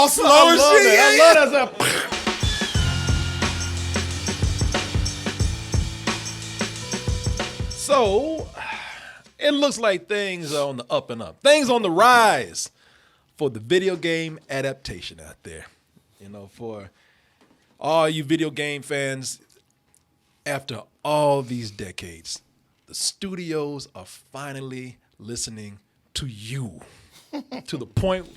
All slow and shit. I love that. So, it looks like things are on the up and up. Things on the rise for the video game adaptation out there. You know, for all you video game fans, after all these decades, the studios are finally listening to you. To the point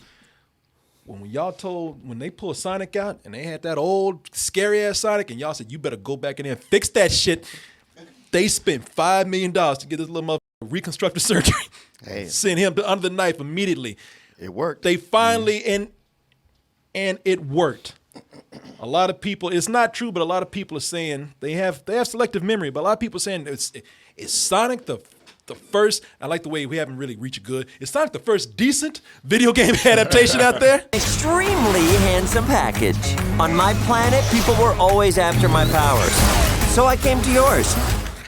when they pulled Sonic out and they had that old scary ass Sonic and y'all said, you better go back in there and fix that shit. They spent $5 million to get this little motherfucker reconstructive surgery. Hey. Send him under the knife immediately. It worked. They finally, and it worked. A lot of people, it's not true, but a lot of people are saying they have selective memory, but a lot of people are saying it's Sonic the first, I like the way we haven't really reached good. Is Sonic the first decent video game adaptation out there? Extremely handsome package. On my planet, people were always after my powers. So I came to yours.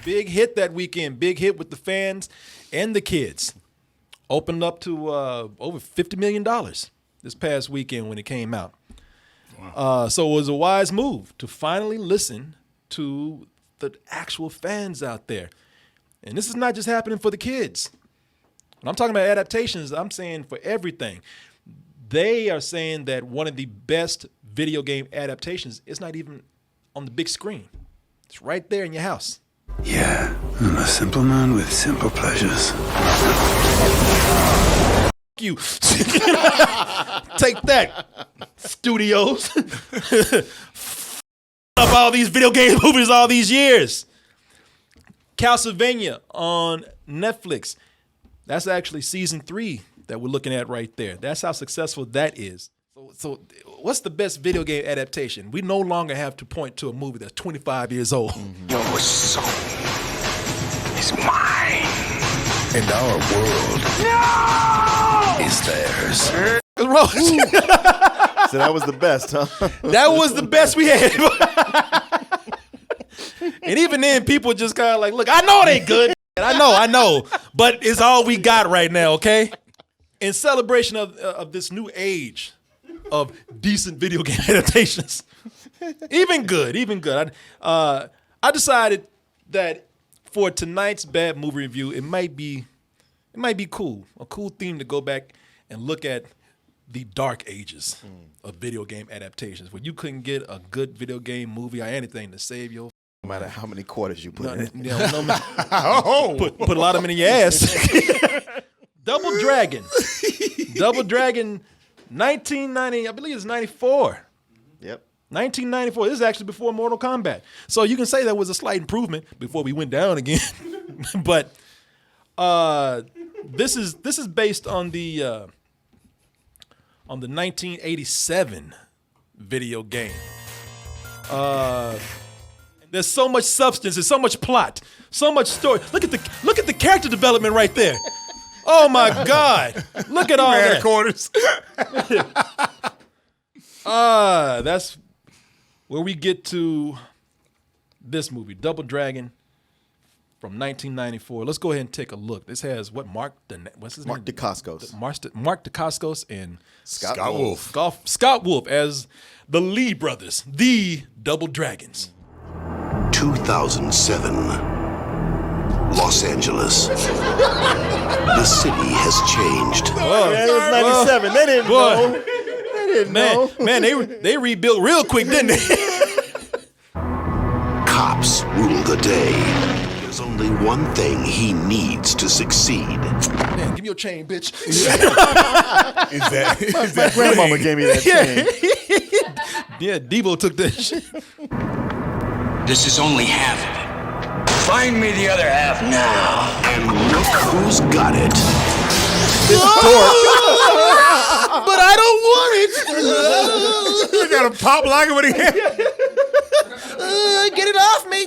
Big hit that weekend. Big hit with the fans and the kids. Opened up to over $50 million this past weekend when it came out. Wow. So it was a wise move to finally listen to the actual fans out there. And this is not just happening for the kids. When I'm talking about adaptations, I'm saying for everything. They are saying that one of the best video game adaptations is not even on the big screen. It's right there in your house. Yeah, I'm a simple man with simple pleasures. You. Take that, studios. Up all these video game movies all these years. Castlevania on Netflix. That's actually season 3 that we're looking at right there. That's how successful that is. So what's the best video game adaptation? We no longer have to point to a movie that's 25 years old. Your soul is mine, and our world is theirs. So that was the best, huh? That was the best we had. And even then, people just kind of like, look, I know it ain't good. I know. But it's all we got right now, okay? In celebration of this new age of decent video game adaptations. Even good. I decided that for tonight's bad movie review, it might be cool. A cool theme to go back and look at the dark ages of video game adaptations, where you couldn't get a good video game movie or anything to save your. No matter how many quarters you put in. No matter. Put a lot of them in your ass. Double Dragon, 1990. I believe it's 94. Yep. 1994. This is actually before Mortal Kombat, so you can say that was a slight improvement before we went down again. But this is based on the 1987 video game. There's so much substance, there's so much plot, so much story. Look at the character development right there. Oh my God! Look at all that. Quarters. That's where we get to this movie, Double Dragon, from 1994. Let's go ahead and take a look. This has what's his name? Mark Dacascos. Mark Dacascos and Scott Wolf. Scott Wolf as the Lee brothers, the Double Dragons. 2007, Los Angeles. The city has changed. It was 97. They didn't know. They didn't know. Man, they rebuilt real quick, didn't they? Cops rule the day. There's only one thing he needs to succeed. Man, give me your chain, bitch. My grandmama gave me that chain. Yeah, Debo took that shit. This is only half of it. Find me the other half now. And look who's got it. But I don't want it. You got a pop like it when he Get it off me.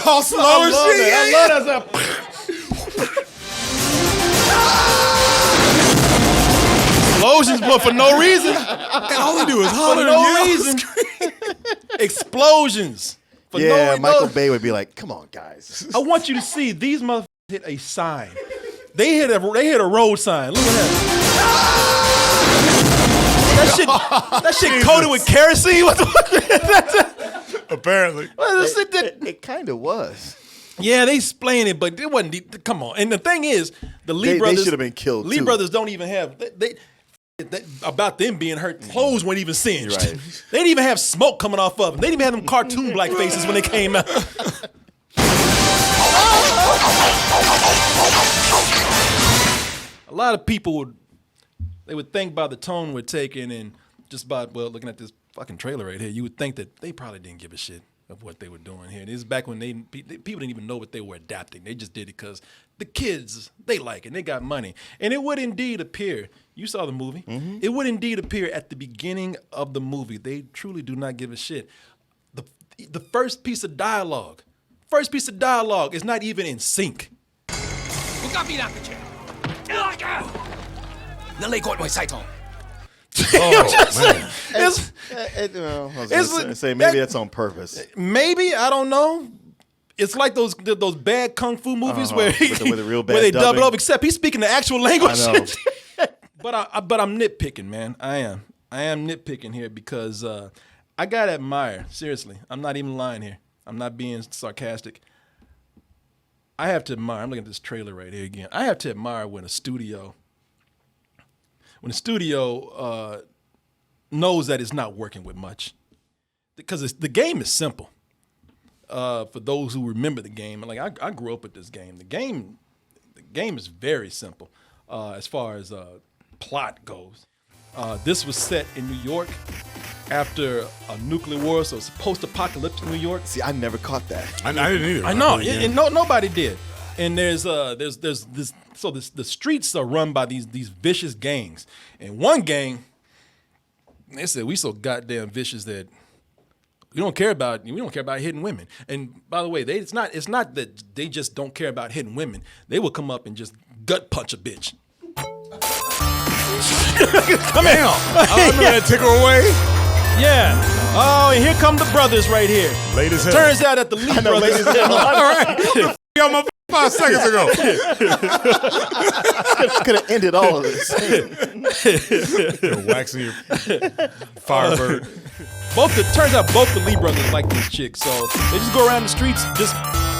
all slow and shit. I love that. Explosions, but for no reason. And all they do is For holler and no yell. reason. Explosions. For no Yeah, reason. Michael Bay would be like, "Come on, guys." I want you to see these motherfuckers hit a sign. They hit a road sign. Look at that. That shit coated with kerosene. What the fuck? Apparently. It kind of was. Yeah, they explained it, but it wasn't. Come on. And the thing is, the Lee They brothers should have been killed, Lee too. brothers don't even have about them being hurt. Clothes weren't even singed. Right. They didn't even have smoke coming off of them. They didn't even have them cartoon black faces when they came out. A lot of people would think by the tone we're taking and just by looking at this fucking trailer right here, you would think that they probably didn't give a shit of what they were doing here. This is back when people didn't even know what they were adapting. They just did it because the kids, they like it and they got money. And it would indeed appear, you saw the movie, it would indeed appear at the beginning of the movie, they truly do not give a shit. The first piece of dialogue is not even in sync. It's, Say maybe that's on purpose. maybe, I don't know. It's like those bad kung fu movies where With the real bad where they dub dubbing. it up, except he's speaking the actual language. I know. But I'm nitpicking, man. I am nitpicking here because I gotta admire. Seriously, I'm not even lying here. I'm not being sarcastic. I have to admire. I'm looking at this trailer right here again. I have to admire when a studio knows that it's not working with much, because the game is simple. For those who remember the game, like I grew up with this game. The game is very simple as far as plot goes. This was set in New York after a nuclear war, so it's post-apocalyptic New York. See, I never caught that. I didn't either. I know, and nobody did. And there's this. So the streets are run by these vicious gangs, and one gang, they said we so goddamn vicious that we don't care about hitting women. And by the way, it's not that they just don't care about hitting women. They will come up and just gut punch a bitch. Come here. I remember that tickle away. Yeah. Oh, and here come the brothers right here. Late as hell. Turns out that the Lee brothers. All right. Yo, my 5 seconds ago. Could have ended all of this. You're waxing your Firebird. Turns out both the Lee brothers like this chick, so they just go around the streets just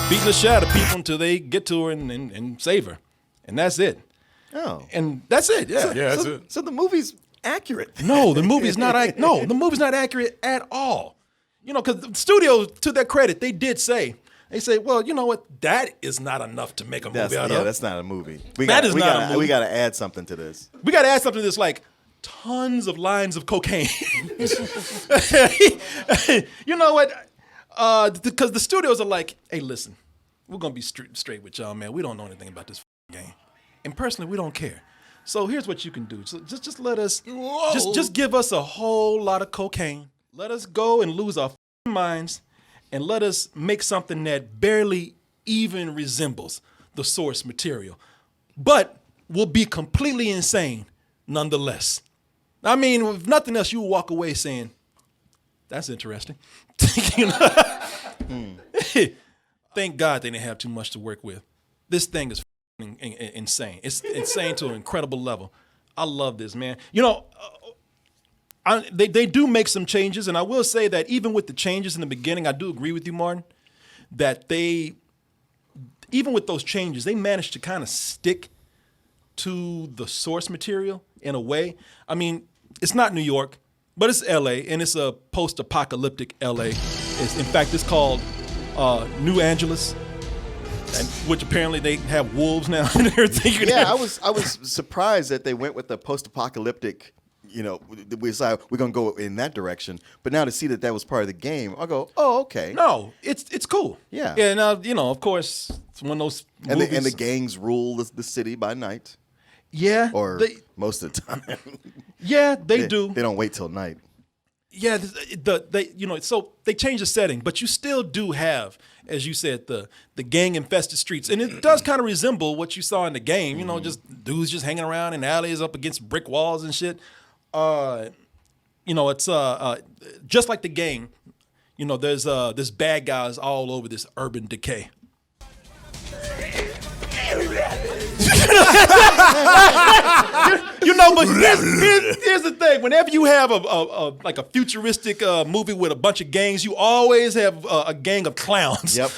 beating the shit out of people until they get to her and save her, and that's it. Oh. And that's it. Yeah. Yeah, that's it. So the movie's accurate. No, the movie's not. The movie's not accurate at all. You know, because the studio, to their credit, they did say. They say, well, you know what? That is not enough to make a movie out of. That's not a movie. That is not a movie. We got to add something to this. We got to add something to this, like tons of lines of cocaine. You know what? Because the studios are like, hey, listen, we're going to be straight with y'all, man. We don't know anything about this game. And personally, we don't care. So here's what you can do. So just let us, just give us a whole lot of cocaine. Let us go and lose our minds, and let us make something that barely even resembles the source material, but will be completely insane nonetheless. I mean, if nothing else, you will walk away saying, that's interesting. You know? Thank God they didn't have too much to work with. This thing is insane. It's insane to an incredible level. I love this, man. You know, they do make some changes, and I will say that even with the changes in the beginning, I do agree with you, Martin, that even with those changes, they managed to kind of stick to the source material in a way. I mean, it's not New York, but it's LA, and it's a post-apocalyptic LA. In fact, it's called New Angeles, which apparently they have wolves now and everything. Yeah, I was surprised that they went with the post-apocalyptic. You know, we decided we're gonna go in that direction. But now to see that was part of the game, I'll go, oh, okay. No, it's cool. Yeah. And you know, of course, it's one of those movies. And the gangs rule the city by night. Yeah. Or most of the time. Yeah, they do. They don't wait till night. Yeah, so they changed the setting, but you still do have, as you said, the gang infested streets, and it does kind of resemble what you saw in the game. You know, just dudes just hanging around in alleys up against brick walls and shit. It's just like the game. You know, there's bad guys all over this urban decay. But here's the thing. Whenever you have a futuristic movie with a bunch of gangs, you always have a gang of clowns. Yep.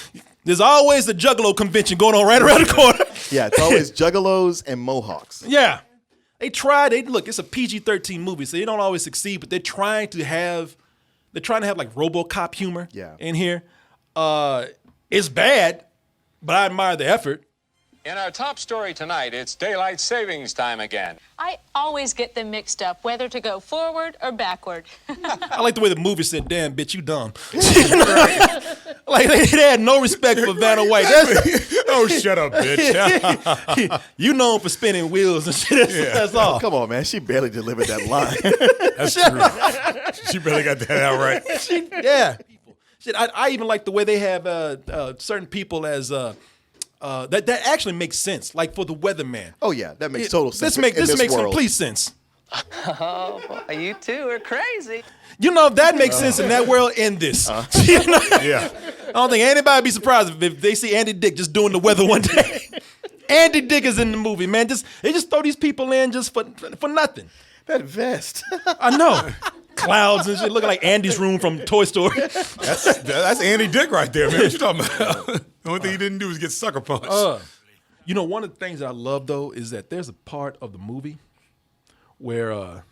There's always the Juggalo convention going on right around the corner. Yeah, it's always juggalos and mohawks. Yeah. Look, it's a PG-13 movie, so they don't always succeed, but they're trying to have like RoboCop humor in here. It's bad, but I admire the effort. In our top story tonight, it's daylight savings time again. I always get them mixed up, whether to go forward or backward. I like the way the movie said, damn, bitch, you dumb. Like, they had no respect for Vanna White. Oh, shut up, bitch. You known for spinning wheels and shit. That's all. Come on, man. She barely delivered that line. That's true. She barely got that out right. Yeah. Shit, I even like the way they have certain people as... that actually makes sense, like for the weatherman. Oh yeah, that makes total sense. This makes world. complete sense. Oh, boy, you two are crazy. You know, that makes sense in that world. In this, you know? Yeah. I don't think anybody would be surprised if they see Andy Dick just doing the weather one day. Andy Dick is in the movie, man. They just throw these people in just for nothing. That vest. I know. Clouds and shit, looking like Andy's room from Toy Story. That's Andy Dick right there, man. What you talking about? The only thing he didn't do was get sucker punched. One of the things that I love though is that there's a part of the movie where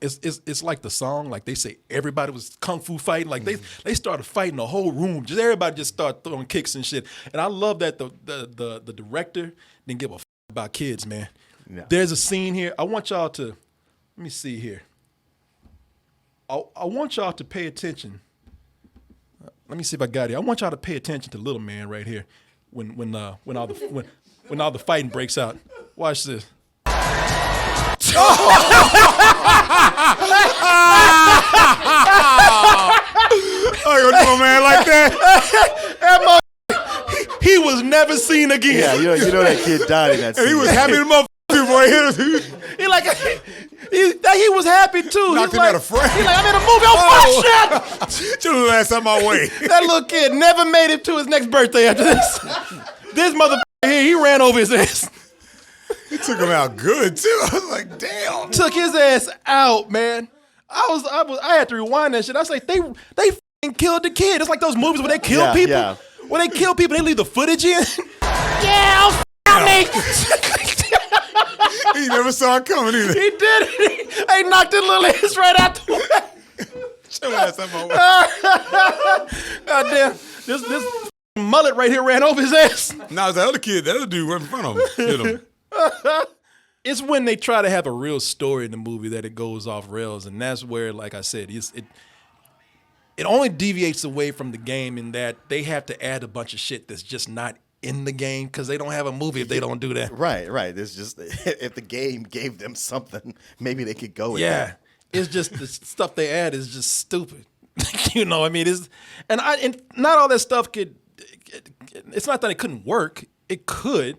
it's like the song, like they say everybody was kung fu fighting, like they started fighting the whole room. Just everybody just started throwing kicks and shit. And I love that the director didn't give a about kids, man. Yeah. There's a scene here. I want y'all to let me see here. I want y'all to pay attention. Let me see if I got it. I want y'all to pay attention to Little Man right here when all the fighting breaks out. Watch this. Oh, you gonna do a man like that? He was never seen again. Yeah, you know that kid died in that scene. And he was happy the motherfucker before he hit us. He was happy too. Knocked him out of frame. He's like, I'm in a movie. Oh, fuck shit. Just the last time I wait. That little kid never made it to his next birthday after this. This motherfucker here, he ran over his ass. He took him out good too. I was like, damn. Took his ass out, man. I had to rewind that shit. I was like, they f***ing killed the kid. It's like those movies where they kill people. Yeah. When they kill people, they leave the footage in. Yeah, me. He never saw it coming either. He did it. He knocked his little ass right out the way. Show last time I went. God damn. This mullet right here ran over his ass. Now it's the other kid, the other dude right in front of him. Hit him. It's when they try to have a real story in the movie that it goes off rails, and that's where, like I said, it only deviates away from the game in that they have to add a bunch of shit that's just not in the game because they don't have a movie if they don't do that. Right. It's just if the game gave them something, maybe they could go with that. Yeah, it's just the stuff they add is just stupid. You know, I mean, and not all that stuff could. It's not that it couldn't work. It could.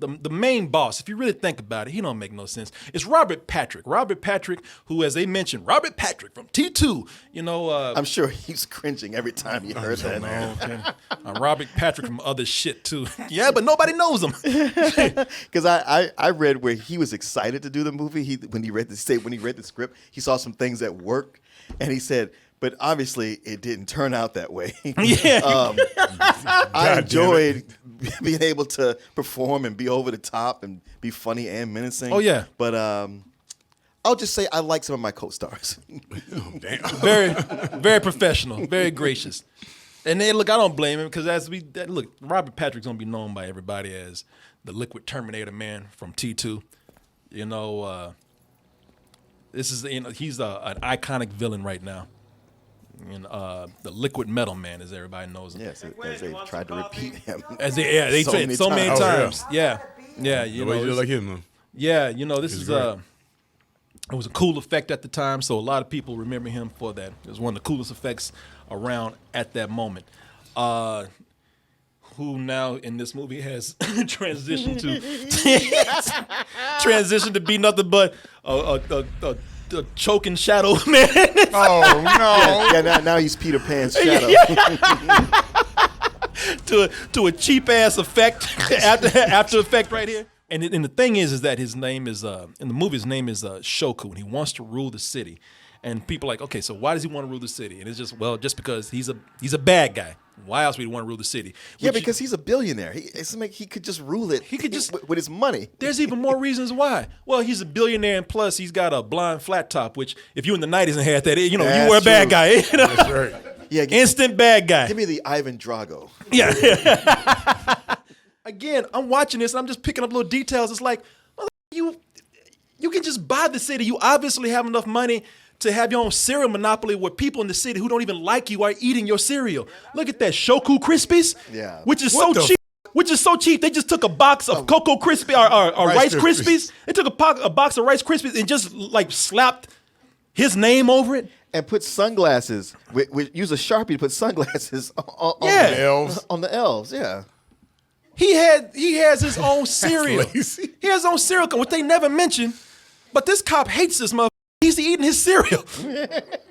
The main boss, if you really think about it, he don't make no sense. It's Robert Patrick. Robert Patrick, who, as they mentioned, Robert Patrick from T2. You know, I'm sure he's cringing every time he heard that. No, Robert Patrick from other shit too. Yeah, but nobody knows him. Because I read where he was excited to do the movie. When he read the script, he saw some things that worked, and he said, but obviously it didn't turn out that way. Yeah. I enjoyed being able to perform and be over the top and be funny and menacing. Oh, yeah. But I'll just say I like some of my co-stars. Oh, damn. Very, very professional, very gracious. And then, look, I don't blame him because Robert Patrick's going to be known by everybody as the Liquid Terminator Man from T2. You know, he's an iconic villain right now. And the Liquid Metal Man, as everybody knows him. Yes, as they tried to repeat him. They tried so many times. Yeah. Yeah, you know. Nobody did like him, man. Yeah, you know, this is It was a cool effect at the time, so a lot of people remember him for that. It was one of the coolest effects around at that moment. Who now in this movie has transitioned to be nothing but a choking shadow man. Oh no! Yeah, now he's Peter Pan's shadow. to a cheap ass effect after effect right here. And the thing is that his name is in the movie his name is Shoku, and he wants to rule the city. And people are like, okay, so why does he want to rule the city? And it's just because he's a bad guy. Why else would he want to rule the city? Yeah, because he's a billionaire. He could just rule it. He could just with his money. There's even more reasons why. Well, he's a billionaire, and plus he's got a blind flat top, which if you in the '90s and had that, you were a bad guy. You know? That's right. Yeah, instant bad guy. Give me the Ivan Drago. Yeah. Again, I'm watching this and I'm just picking up little details. It's like, you can just buy the city. You obviously have enough money to have your own cereal monopoly where people in the city who don't even like you are eating your cereal. Look at that Shoku Krispies, which is so cheap. Which is so cheap. They just took a box of Cocoa Krispie or Rice Krispies. They took a box of Rice Krispies and just like slapped his name over it. And put sunglasses. Use a Sharpie to put sunglasses on the elves. On the elves, yeah. He has his own cereal. He has his own cereal, what they never mention. But this cop hates this motherfucker. He's eating his cereal.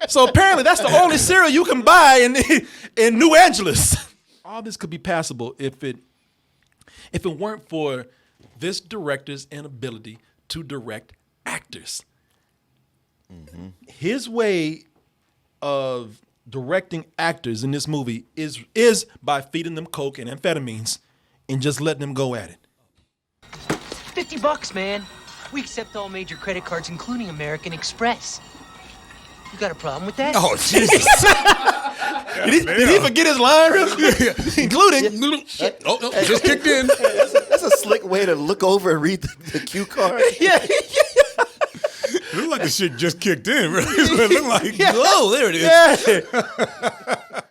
So apparently that's the only cereal you can buy in New Angeles. All this could be passable if it weren't for this director's inability to direct actors. Mm-hmm. His way of directing actors in this movie is by feeding them coke and amphetamines and just letting them go at it. $50, man. We accept all major credit cards, including American Express. You got a problem with that? Oh, Jesus. Did he forget his line? Including. Shit. Oh, just kicked in. That's a slick way to look over and read the cue card. Yeah. It looked like the shit just kicked in. Really. It looked like, oh, there it is. Yeah.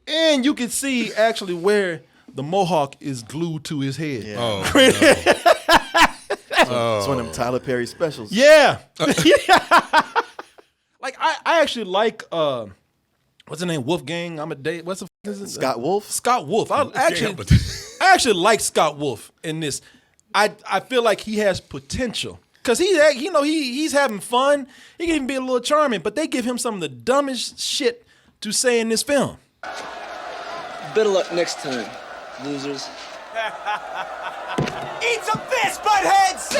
And you can see actually where the mohawk is glued to his head. Yeah. Oh, no. It's one of them Tyler Perry specials. Yeah. Like I actually like what's the name? Wolfgang Amadeus. What's the f- is it? Scott Wolf. Scott Wolf. I actually like Scott Wolf in this. I feel like he has potential because he's having fun. He can even be a little charming, but they give him some of the dumbest shit to say in this film. Better luck next time, losers. Eat some fish, buttheads!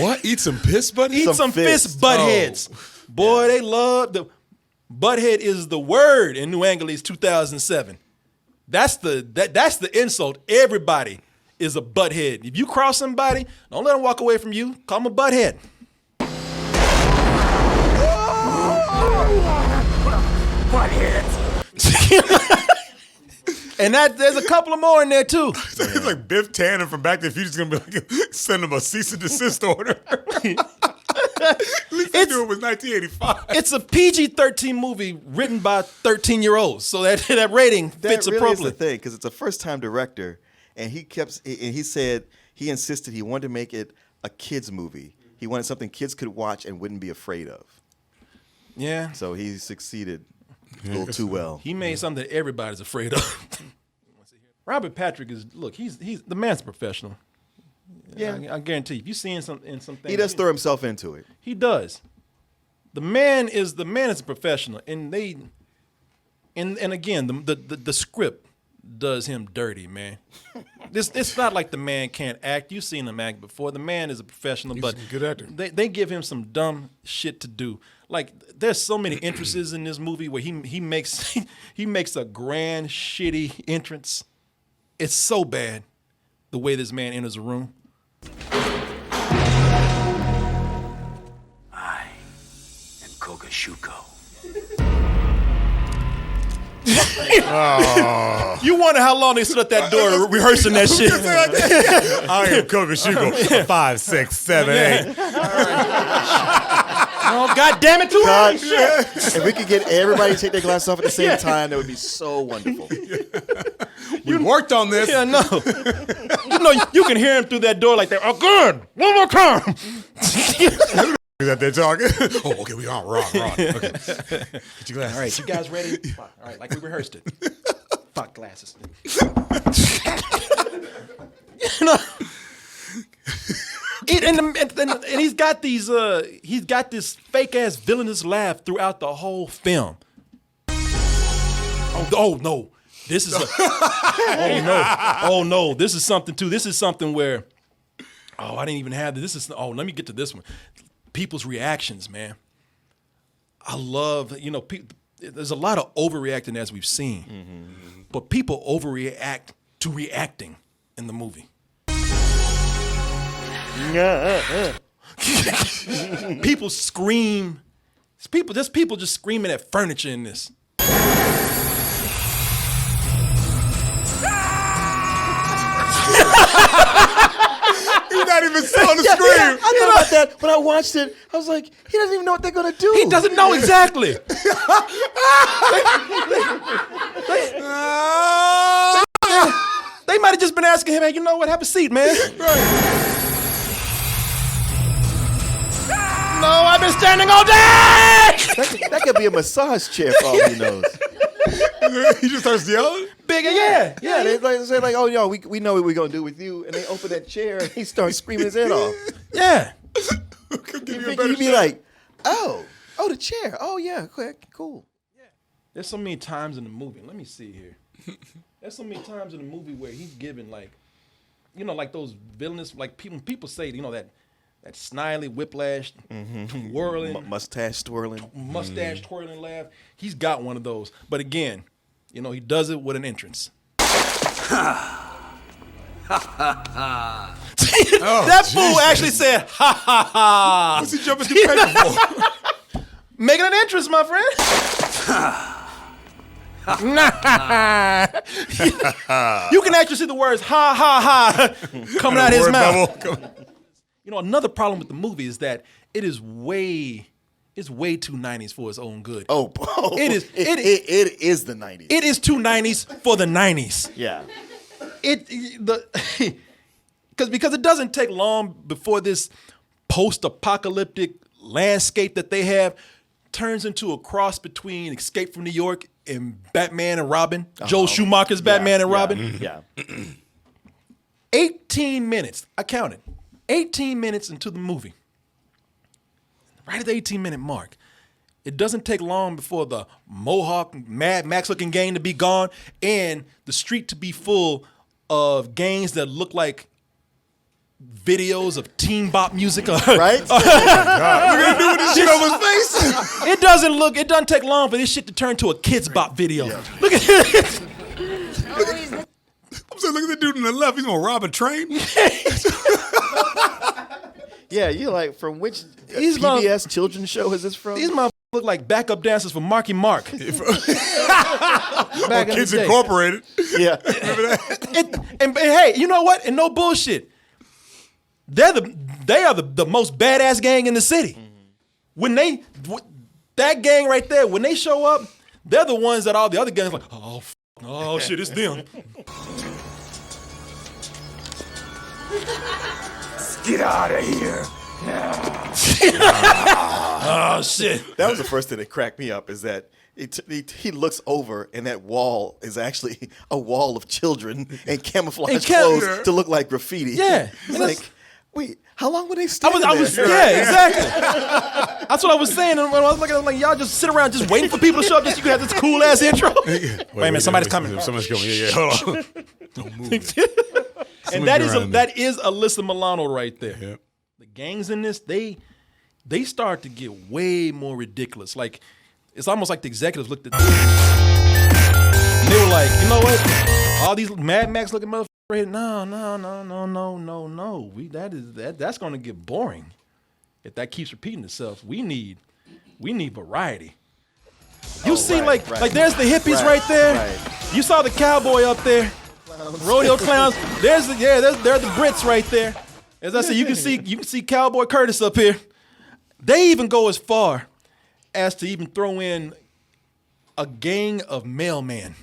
What? Eat some piss, buddy? Eat some fish, buttheads. Boy, they love the butthead is the word in New Angeles 2007. That's the insult. Everybody is a butthead. If you cross somebody, don't let them walk away from you. Call them a butthead. Buttheads. And there's a couple of more in there too. It's like Biff Tannen from Back to the Future's gonna be like, send him a cease and desist order. At least they knew it was 1985. It's a PG-13 movie written by 13-year-olds, so that rating fits That really appropriately. is the thing, because it's a first-time director, and he said he insisted he wanted to make it a kids movie. He wanted something kids could watch and wouldn't be afraid of. Yeah. So he succeeded a little too well. He made something that everybody's afraid of. Robert Patrick he's the man's a professional. Yeah. I guarantee you, if you see in some things, He does throw himself into it. He does. The man is a professional, and again the script does him dirty, man. It's not like the man can't act. You've seen him act before. The man is a professional, but a good actor. They give him some dumb shit to do. Like there's so many entrances in this movie where he makes a grand shitty entrance. It's so bad the way this man enters a room. I am Kogashuko. You wonder how long they stood at that door rehearsing that shit. I am Kogashuko. 5, 6, 7, 8. Oh, God damn it, too God, early. Shit. if we could get everybody to take their glasses off at the same time, that would be so wonderful. We worked on this. Yeah, no. You can hear him through that door like that. Oh, good. One more time. out there talking. Oh, okay, we on wrong. Okay. Get your glasses. All right, you guys ready? All right, like we rehearsed it. Fuck glasses. You know, and he's got these. He's got this fake ass villainous laugh throughout the whole film. Oh no, this is. Oh no, this is something too. This is something where. Oh, I didn't even have this. This is. Oh, let me get to this one. People's reactions, man. I love, there's a lot of overreacting as we've seen, but people overreact to reacting in the movie. People scream. There's people just screaming at furniture in this. He's not even selling the scream. Yeah, I thought about that when I watched it. I was like, he doesn't even know what they're gonna do. He doesn't know exactly. They might have just been asking him, hey, you know what? Have a seat, man. No, I've been standing all day. That could be a massage chair for all he knows. He just starts yelling. Bigger, yeah. They say like, oh, yo, we know what we're gonna do with you, and they open that chair and he starts screaming his head off. Yeah. You'd be like, oh, the chair. Oh yeah, cool. Yeah. There's so many times in the movie. Let me see here. There's so many times in the movie where he's given like those villainous, like people say, that snidely whiplash, whirling, mustache twirling laugh. He's got one of those. But again, he does it with an entrance. That fool actually said, ha ha ha. What's he jumping through paper for? Making an entrance, my friend. You can actually see the words ha ha ha coming out of his mouth. Another problem with the movie is that it is way too 90s for its own good. Oh, it is the 90s. It is too 90s for the 90s. Yeah. Because it doesn't take long before this post-apocalyptic landscape that they have turns into a cross between Escape from New York and Batman and Robin. Joel Schumacher's Batman and Robin. Yeah. 18 minutes. I counted. 18 minutes into the movie. Right at the 18-minute mark. It doesn't take long before the Mohawk Mad Max looking gang to be gone and the street to be full of gangs that look like videos of teen bop music. Right? Look at him doing this shit over his face. It doesn't take long for this shit to turn to a kids bop video. Yeah. Look at it. I'm saying, look at the dude on the left. He's gonna rob a train. Yeah, you're like, from which PBS children's show is this from? These motherfuckers look like backup dancers for Marky Mark. Back in Kids Incorporated. Yeah. Remember that? And hey, you know what? And no bullshit. They are the most badass gang in the city. When that gang right there, when they show up, they're the ones that all the other gangs like, oh shit, it's them. Get out of here. Oh shit. That was the first thing that cracked me up, is that he looks over and that wall is actually a wall of children and camouflage clothes to look like graffiti. Yeah. It's like, wait, how long were they standing there? Yeah, exactly. That's what I was saying. And when I was looking, I'm like, y'all just sit around just waiting for people to show up just so you can have this cool ass intro. Wait a minute, somebody's coming. Somebody's coming. Yeah. Hold on. Don't move. And that is Alyssa Milano right there. Yep. The gangs in this, they start to get way more ridiculous. Like, it's almost like the executives looked at this. And they were like, you know what? All these Mad Max looking motherfuckers right here, no. That's gonna get boring. If that keeps repeating itself, we need variety. You see, right. There's the hippies right there. Right. You saw the cowboy up there. Rodeo clowns. They're the Brits right there. As I said, you can see Cowboy Curtis up here. They even go as far as to even throw in a gang of mailmen.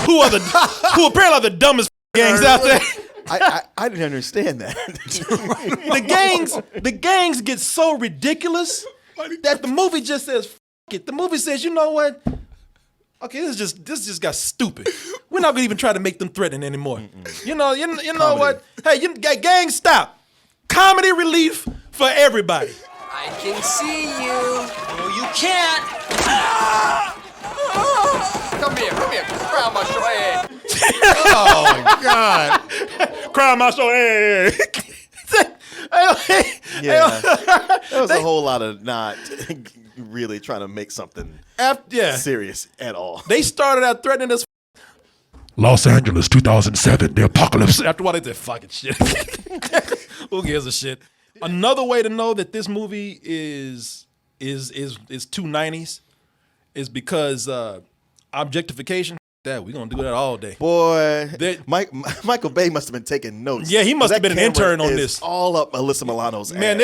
who apparently are the dumbest gangs out there. I didn't understand that. The gangs get so ridiculous that the movie just says, F it. The movie says, you know what? Okay, this just got stupid. We're not gonna even try to make them threatening anymore. You know what? Hey, gang, stop. Comedy relief for everybody. I can see you. No, you can't. Come here. Crown my show head. Oh my God. Crown my show head. Yeah, there was a whole lot of not really trying to make something serious at all. They started out threatening us. Los Angeles, 2007, the apocalypse. After what they said, fucking shit. Who gives a shit? Another way to know that this movie is 290s is because objectification. That we're gonna do that all day. Boy, Michael Bay must have been taking notes. Yeah, he must have been an intern on this. All up Alyssa Milano's ass. Man,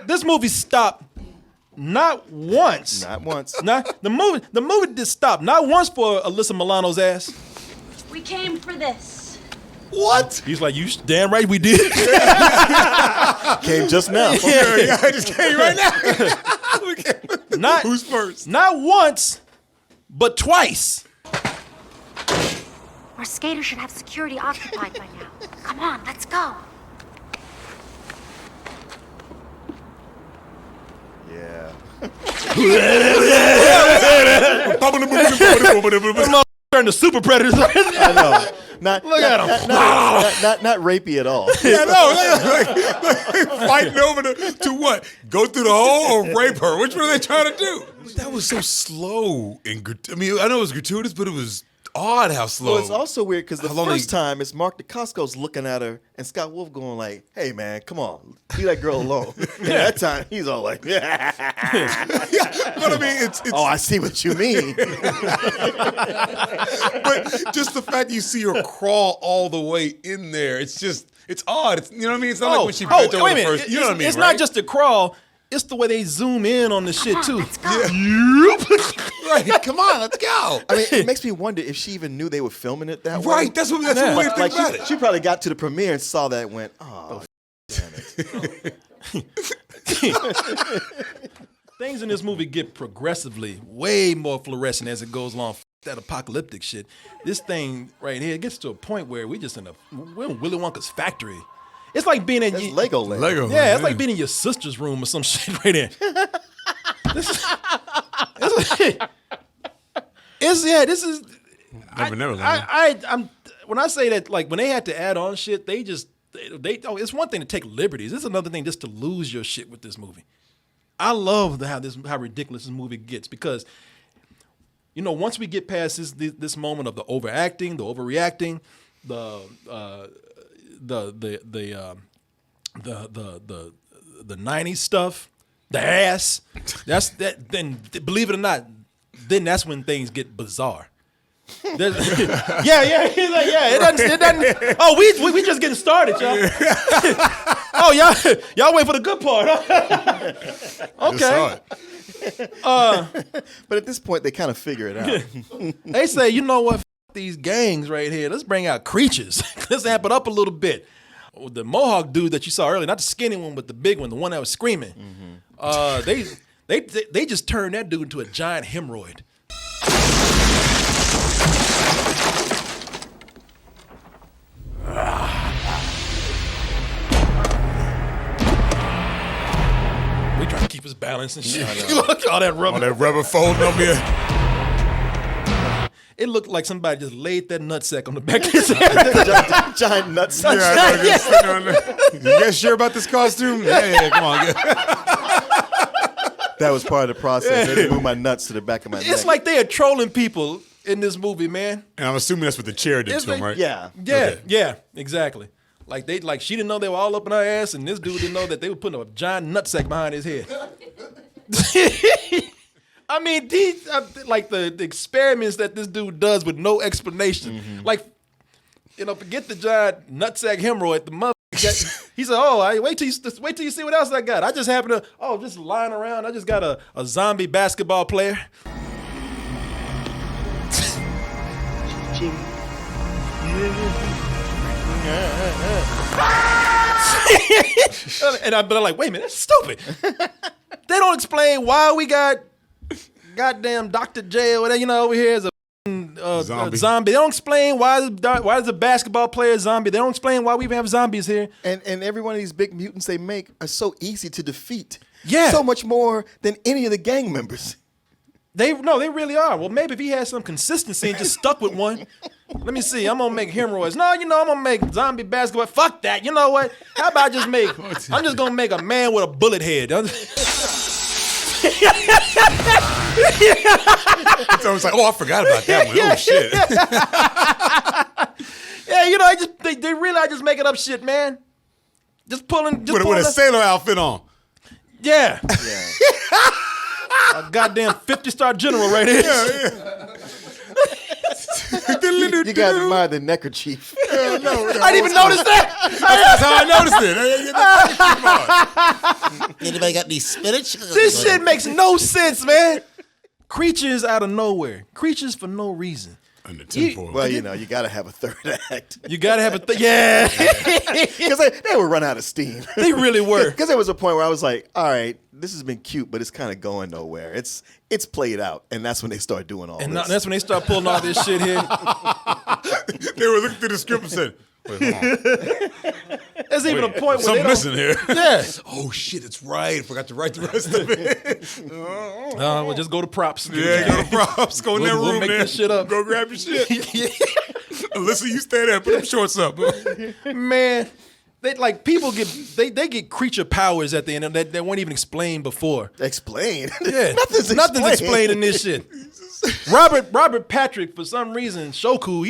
this movie stopped not once. Not once. The movie did stop not once for Alyssa Milano's ass. We came for this. What? He's like, you damn right we did. Came just now. Yeah, I just came right now. Who's first? Not once, but twice. Our skater should have security occupied by now. Come on, let's go. Yeah. Turn to super predators. I know. Not rapey at all. Yeah, no, like fighting over to what? Go through the hole or rape her? Which one are they trying to do? That was so slow and I mean, I know it was gratuitous, but it was odd how slow. Well, it's also weird because the first time it's Mark DeCosco's looking at her and Scott Wolf going like, "Hey man, come on, leave that girl alone." And that time he's all like, "Yeah." But I mean, it's oh, I see what you mean. But just the fact you see her crawl all the way in there, it's odd. You know what I mean? It's not like when she bent over the first. You know what I mean? It's not just the crawl. It's the way they zoom in on the shit too. Right, come on, let's go. I mean, it makes me wonder if she even knew they were filming it that way. Right, that's what weird thing about it. She probably got to the premiere and saw that and went, "Oh, damn it." Things in this movie get progressively way more fluorescent as it goes along. That apocalyptic shit. This thing right here gets to a point where we're in Willy Wonka's factory. It's like being in Legoland. Yeah, it's like being in your sister's room or some shit right there. This is I'm when I say that, like when they had to add on shit, it's one thing to take liberties. It's another thing just to lose your shit with this movie. I love how ridiculous this movie gets because, you know, once we get past this moment of the overacting, the overreacting, the 90s stuff, the ass. Then believe it or not, then that's when things get bizarre. Yeah. He's like, yeah. It doesn't. Oh, we just getting started, y'all. Oh, y'all wait for the good part. Okay. But at this point, they kind of figure it out. They say, you know what? F these gangs right here. Let's bring out creatures. Let's amp it up a little bit. The Mohawk dude that you saw earlier, not the skinny one, but the big one, the one that was screaming. They just turned that dude into a giant hemorrhoid. We trying to keep his balance and shit. Look at all that rubber. All that rubber folding up here. It looked like somebody just laid that nutsack on the back of his head. Giant nutsack. You guys sure about this costume? Yeah, come on. That was part of the process. They moved my nuts to the back of my neck. It's like they are trolling people in this movie, man. And I'm assuming that's what the chair did to him, right? Yeah. Yeah, exactly. Like she didn't know they were all up in her ass, and this dude didn't know that they were putting a giant nutsack behind his head. I mean, these like the experiments that this dude does with no explanation. Like, you know, forget the giant nutsack hemorrhoid. The mother, he said, "Oh, wait till you see what else I got. I just happen to just lying around. I just got a zombie basketball player." Jimmy, And I'd be like, wait a minute, that's stupid. They don't explain why we got goddamn Dr. J or whatever, over here is a zombie. They don't explain why is a basketball player a zombie. They don't explain why we even have zombies here. And every one of these big mutants they make are so easy to defeat. Yeah. So much more than any of the gang members. They really are. Well, maybe if he had some consistency and just stuck with one. Let me see. I'm gonna make hemorrhoids. No, I'm gonna make zombie basketball. Fuck that. You know what? How about I'm just gonna make a man with a bullet head. So it's like, I forgot about that one. Oh shit. Yeah, they really are just making up shit, man. Just pulling with a sailor outfit on. Yeah. A goddamn 50-star general right here. You got to admire the neckerchief. I didn't even notice that. That's how I noticed it. Anybody got any spinach? This shit makes no sense, man. Creatures out of nowhere. Creatures for no reason. Well, you got to have a third act. You got to have yeah. Because they would run out of steam. They really were. Because there was a point where I was like, all right, this has been cute, but it's kind of going nowhere. It's played out. And that's when they start doing all this. And that's when they start pulling all this shit here. They were looking through the script and said, wait, hold on. There's even a point where something missing here. Yeah. Oh shit, it's right. I forgot to write the rest of it. We'll just go to props. Yeah, go to props. Go in that room, we'll make this shit up. Go grab your shit. Alyssa, you stay there. Put them shorts up. Man, people get creature powers at the end that weren't even explained before. Explained? Yeah, nothing's explained in this shit. Robert Patrick, for some reason, Shoku,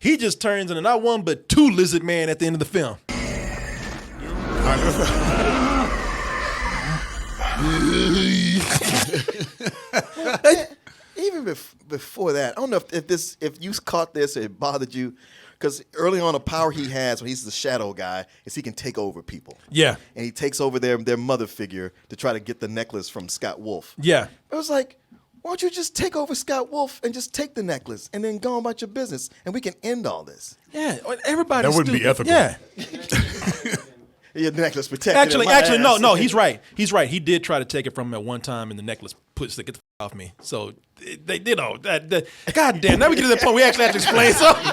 he just turns into not one but two lizard man at the end of the film. Even before that, I don't know if you caught this or it bothered you, because early on, a power he has when he's the shadow guy is he can take over people. Yeah, and he takes over their mother figure to try to get the necklace from Scott Wolf. Yeah, it was like, why don't you just take over Scott Wolf and just take the necklace and then go on about your business and we can end all this? Yeah, everybody. That wouldn't be ethical. Yeah. Your necklace protected. Actually, no. He's right. He did try to take it from him at one time, and the necklace get the off me. So they did all that. God damn! Now we get to the point we actually have to explain something.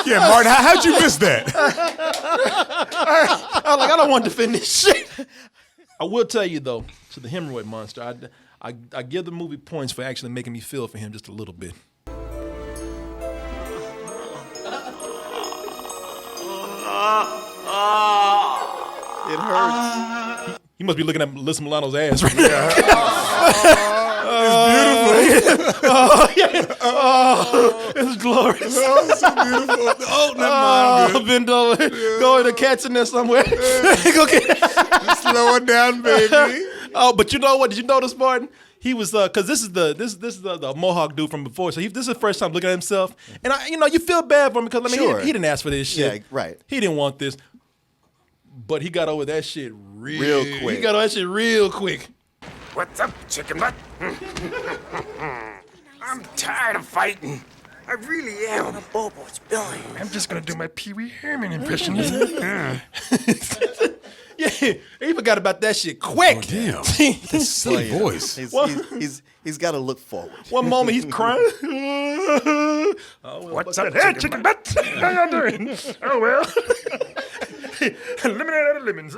Yeah, Martin, how'd you miss that? I don't want to defend this shit. I will tell you though, to the hemorrhoid monster, I give the movie points for actually making me feel for him just a little bit. It hurts. He must be looking at Alyssa Milano's ass right now. It's beautiful. It's glorious. Oh, it's so beautiful. Oh, never mind. Bend over. Go in the cat's in there somewhere. Go get slow it down, baby. Oh, but you know what? Did you notice, Martin? He was because this is the Mohawk dude from before, so this is the first time looking at himself, and you feel bad for him because he didn't ask for this shit. Yeah, right. He didn't want this, but he got over that shit real quick. He got over that shit real quick. What's up, chicken butt? I'm tired of fighting. I really am. Bobo, it's Billy. I'm just gonna do my Pee Wee Herman impression. Yeah, he forgot about that shit quick. Oh, damn. That's silly voice. He's got to look forward. One moment he's crying. What's up, chicken butt? How you doing? Oh, well. Lemonade out of lemons.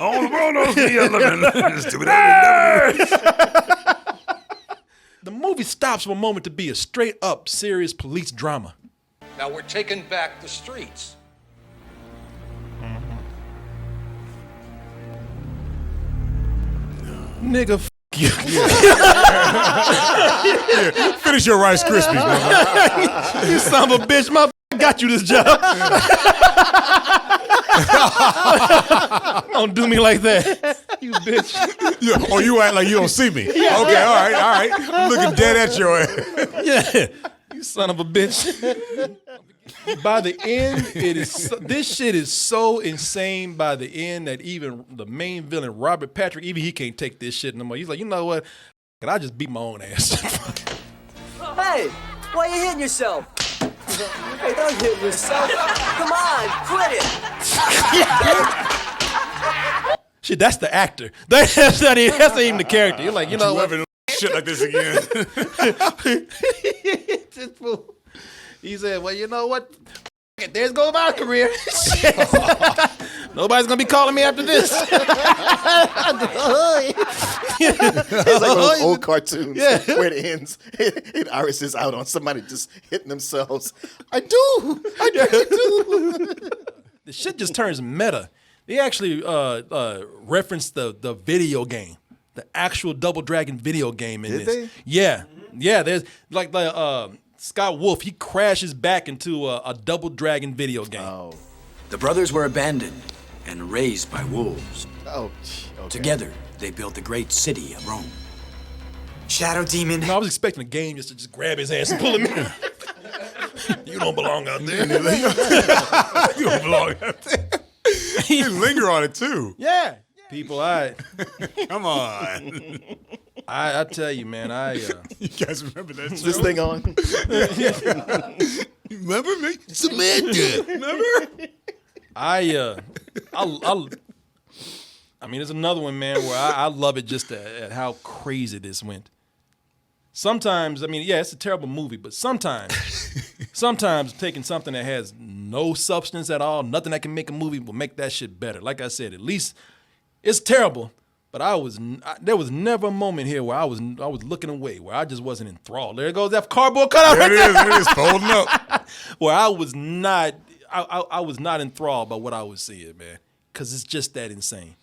All the world knows me a lemon. The movie stops for a moment to be a straight up serious police drama. Now we're taking back the streets. Nigga, f*** you. Yeah, finish your Rice Krispies, man. You son of a bitch, motherfucker, got you this job. Don't do me like that, you bitch. Yeah, or you act like you don't see me. Yeah. Okay, all right. I'm looking dead at your ass. Yeah, you son of a bitch. By the end, this shit is so insane by the end that even the main villain, Robert Patrick, even he can't take this shit no more. He's like, you know what? I just beat my own ass. Hey, why are you hitting yourself? Hey, don't hit yourself. Come on, quit it. Shit, that's the actor. That's not even the character. You're like, you know what? Shit like this again. He said, well, you know what? There's goes my career. Nobody's gonna be calling me after this. It's like one of those old cartoons where it ends. And Iris is out on somebody just hitting themselves. I do. The shit just turns meta. They actually referenced the video game, the actual Double Dragon video game in Did this. they? Yeah. There's like the Scott Wolf. He crashes back into a Double Dragon video game. Oh. The brothers were abandoned and raised by wolves. Oh. Okay. Together, they built the great city of Rome. Shadow Demon. I was expecting a game just to just grab his ass and pull him in. You don't belong out there. You don't belong out there. You linger on it too. Yeah. People, Come on. I tell you, man, You guys remember that Is show? this thing on? Remember me? Samantha. Remember? I mean, there's another one, man, where I love it just at how crazy this went. Sometimes, I mean, yeah, it's a terrible movie, but sometimes taking something that has no substance at all, nothing that can make a movie will make that shit better. Like I said, at least it's terrible, but there was never a moment here where I was looking away, where I just wasn't enthralled. There goes that cardboard cutout right there. It is folding up. Where I was not enthralled by what I was seeing, man, because it's just that insane.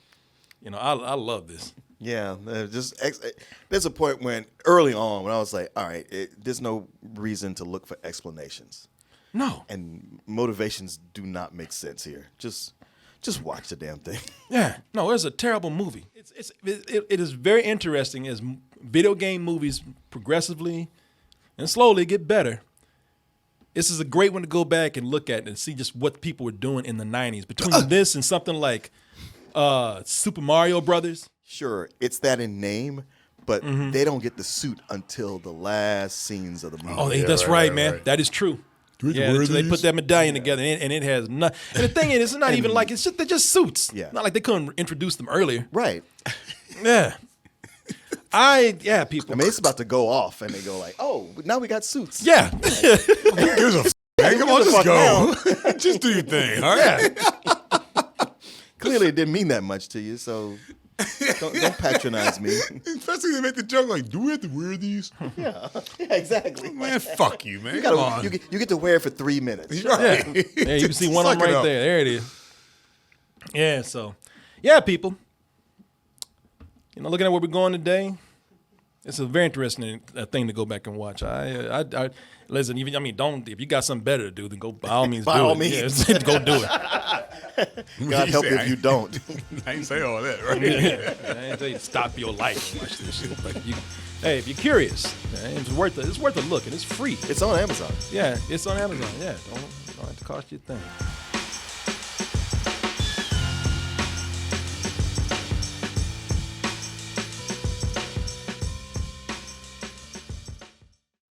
You know, I love this. Yeah, there's a point when early on when I was like, all right, there's no reason to look for explanations. No. And motivations do not make sense here. Just watch the damn thing. Yeah, no, it's a terrible movie. It is very interesting as video game movies progressively and slowly get better. This is a great one to go back and look at and see just what people were doing in the 90s. Between this and something like Super Mario Brothers. Sure, it's that in name, but they don't get the suit until the last scenes of the movie. Oh, that's right, man. That is true. Yeah, so they put that medallion together, and it has not. And the thing is, it's not even like they're just suits. Yeah, not like they couldn't introduce them earlier. Right. Yeah. People. I mean, it's about to go off, and they go like, "Oh, now we got suits." Yeah. Who gives a man? Come on, just go. Just do your thing. All right. Clearly, it didn't mean that much to you, so don't patronize me. Especially they make the joke like, "Do we have to wear these?" Yeah, exactly. Man, fuck you, man. Come on. You get to wear it for 3 minutes. Right. Yeah, you can see one of them right there. There it is. Yeah, so, yeah, people. You know, looking at where we're going today, it's a very interesting thing to go back and watch. I listen. Even if you got something better to do, then go by all means. By do all it. means, Yeah, go do it. God help you if you don't. I ain't say all that, right? I ain't tell you to stop your life and watch this shit. But hey, if you're curious, it's worth a look, and it's free. It's on Amazon. Yeah, it's on Amazon. Yeah, don't have to cost you a thing.